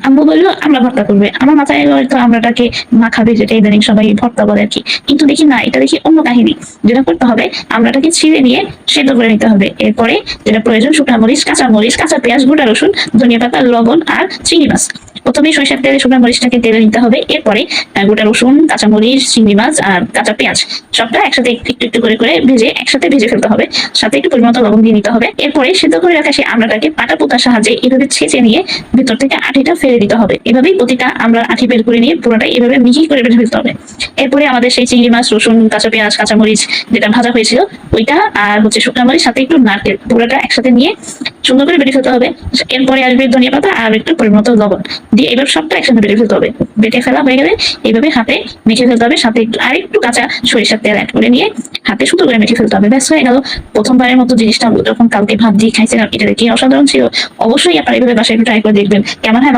আম্মু বললো আমরা ভর্তা করবে, আমার মাথায় হয়তো আমরাটাকে মাখাবে, যেটা ইদানিং সবাই ভর্তা বলে আর কি। কিন্তু দেখি না, এটা দেখি অন্য কাহিনী। যেটা করতে হবে, আমরাটাকে ছিঁড়ে নিয়ে সেদ্ধ করে নিতে হবে। এরপরে যেটা প্রয়োজন, শুকনা মরিচ, কাঁচা মরিচ, কাঁচা পেঁয়াজ, গোটা রসুন, ধনিয়া পাতা, লবণ আর চিংড়ি মাছ। প্রথমে সরিষার তেলে শুকনা মরিচটাকে তেলে নিতে হবে। এরপরে গোটা রসুন, কাঁচা মরিচ, চিংড়ি মাছ আর কাঁচা পেঁয়াজ সবটা একসাথে একটু একটু একটু করে করে ভেজে একসাথে ভেজে ফেলতে হবে। সাথে একটু পরিমাণ মতো লবণ দিয়ে নিতে হবে। এরপরে সিদ্ধ করে রাখা সেই আমড়াটাকে পাটা পোতার সাহায্যে এভাবে ছেঁচে নিয়ে ভেতর থেকে আঠিটা ফেলে দিতে হবে। এভাবেই প্রতিটা আমরা আঠি বের করে নিয়ে পুরোটাই এভাবে মিহি করে ভেজে ফেলতে হবে। এরপরে আমাদের সেই চিংড়ি মাছ, রসুন, কাঁচা পেঁয়াজ, কাঁচা মরিচ যেটা ভাজা হয়েছিল ওইটা আর হচ্ছে শুকনা মরিচ সাথে একটু নারকেল পুরোটা একসাথে নিয়ে সুন্দর করে বেটে ফেলতে হবে। এরপরে আসবে ধনিয়া পাতা আর একটু পরিমাণ মতো লবণ দিয়ে এবার সবটা একসাথে বেটে ফেলতে হবে। বেটে ফেলা হয়ে গেলে এইভাবে হাতে মেখে ফেলতে হবে। সাথে একটু আর একটু কাঁচা সরিষার তেল অ্যাড করে নিয়ে হাতে সুন্দর করে মেখে ফেলতে হবে। ব্যাস হয়ে গেল। প্রথমবারের মতো জিনিসটা যখন কালকে ভাত দিয়ে খাইছিলাম, এটা দেখে অসাধারণ ছিল। অবশ্যই আপনারা এইভাবে বাসায় একটু ট্রাই করে দেখবেন কেমন হয়।